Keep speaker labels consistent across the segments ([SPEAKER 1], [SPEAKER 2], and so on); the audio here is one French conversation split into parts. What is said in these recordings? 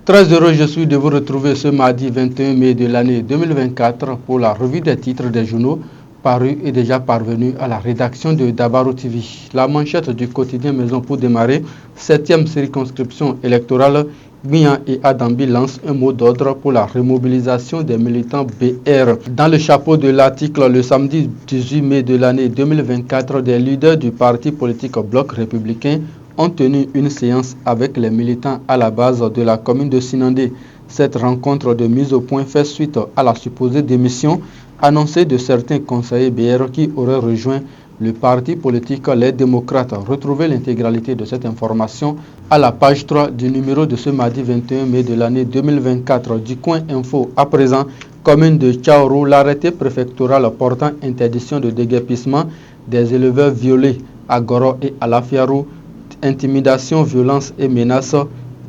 [SPEAKER 1] Très heureux je suis de vous retrouver ce mardi 21 mai de l'année 2024 pour la revue des titres des journaux parus et déjà parvenus à la rédaction de Dabaro TV. La manchette du quotidien Maison pour démarrer, 7e circonscription électorale, Bian et Adambi lancent un mot d'ordre pour la remobilisation des militants BR. Dans le chapeau de l'article, le samedi 18 mai de l'année 2024, des leaders du parti politique Bloc républicain ont tenu une séance avec les militants à la base de la commune de Sinandé. Cette rencontre de mise au point fait suite à la supposée démission annoncée de certains conseillers BR qui auraient rejoint le parti politique Les Démocrates. Retrouvez l'intégralité de cette information à la page 3 du numéro de ce mardi 21 mai de l'année 2024 du Coin Info. À présent, commune de Tchaourou, l'arrêté préfectoral portant interdiction de déguerpissement des éleveurs violés à Goro et à Lafiarou. Intimidation, violence et menaces.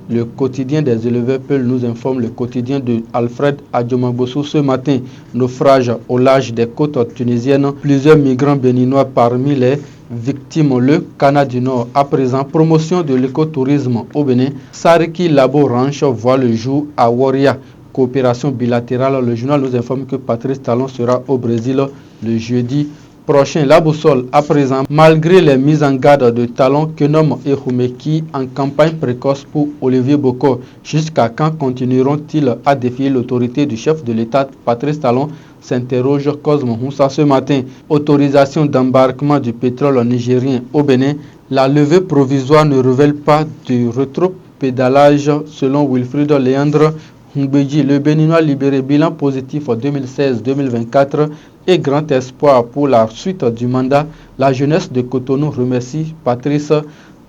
[SPEAKER 1] Le quotidien des éleveurs Peul nous informe le quotidien de Alfred Adjomabossou ce matin. Naufrage au large des côtes tunisiennes. Plusieurs migrants béninois parmi les victimes. Le Canada du Nord à présent. Promotion de l'écotourisme au Bénin. Sariki Labo Ranch voit le jour à Waria. Coopération bilatérale. Le journal nous informe que Patrice Talon sera au Brésil le jeudi prochain. La boussole à présent, malgré les mises en garde de Talon, Kenom et Houmeki en campagne précoce pour Olivier Boko, jusqu'à quand continueront-ils à défier l'autorité du chef de l'État? Patrice Talon s'interroge Cosmo Moussa ce matin. Autorisation d'embarquement du pétrole nigérien au Bénin. La levée provisoire ne révèle pas du rétropédalage selon Wilfried Léandre Mbedji. Le Béninois libéré, bilan positif en 2016-2024 et grand espoir pour la suite du mandat. La jeunesse de Cotonou remercie Patrice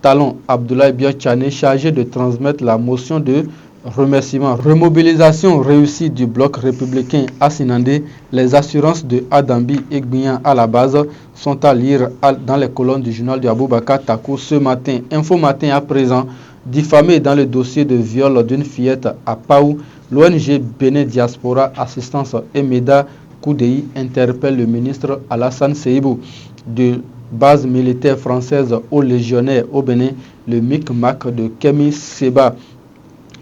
[SPEAKER 1] Talon. Abdoulaye Biachane chargé de transmettre la motion de remerciement. Remobilisation réussie du bloc républicain à Sinandé. Les assurances de Adambi et Gbian à la base sont à lire dans les colonnes du journal de Aboubakar Takou ce matin. Info Matin à présent. Diffamé dans le dossier de viol d'une fillette à Paou, l'ONG Bénin Diaspora Assistance et MEDA Koudei interpelle le ministre Alassane Seibou. De base militaire française aux légionnaires au Bénin, le micmac de Kémy Seba.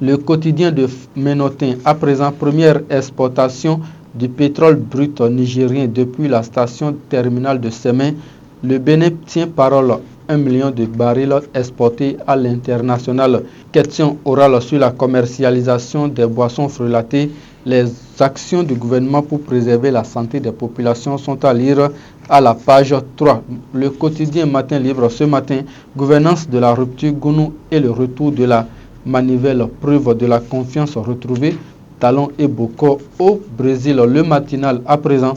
[SPEAKER 1] Le quotidien de Ménotin à présent, première exportation du pétrole brut nigérien depuis la station terminale de Sémin. Le Bénin tient parole. 1 million de barils exportés à l'international. Question orale sur la commercialisation des boissons frelatées. Les actions du gouvernement pour préserver la santé des populations sont à lire à la page 3. Le quotidien Matin Libre ce matin, gouvernance de la rupture Gounou et le retour de la manivelle, preuve de la confiance retrouvée. Talon et Boko au Brésil. Le matinal à présent,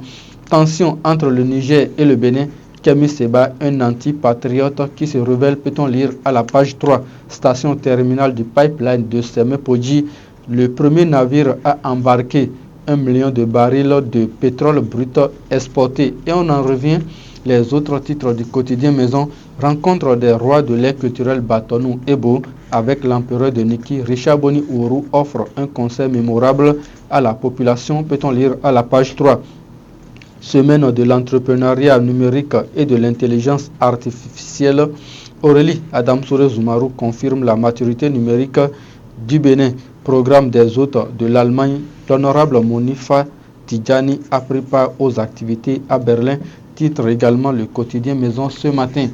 [SPEAKER 1] tension entre le Niger et le Bénin. Kémy Seba, un anti-patriote qui se révèle, peut-on lire à la page 3. Station terminale du pipeline de Sémé-Podji, le premier navire a embarqué 1 million de barils de pétrole brut exporté. Et on en revient, les autres titres du quotidien Maison. Rencontre des rois de l'ère culturelle Batonou Ebo avec l'empereur de Niki. Richard Boni Ourou offre un concert mémorable à la population, peut-on lire à la page 3. Semaine de l'entrepreneuriat numérique et de l'intelligence artificielle. Aurélie Adamsoure Zoumarou confirme la maturité numérique du Bénin. Programme des hôtes de l'Allemagne. L'honorable Monifa Tidjani a pris part aux activités à Berlin. Titre également le quotidien Maison ce matin.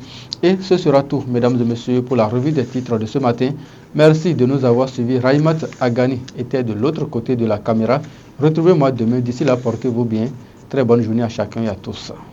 [SPEAKER 1] Et ce sera tout, mesdames et messieurs, pour la revue des titres de ce matin. Merci de nous avoir suivis. Raïmat Agani était de l'autre côté de la caméra. Retrouvez-moi demain. D'ici là, portez-vous bien. Très bonne journée à chacun et à tous.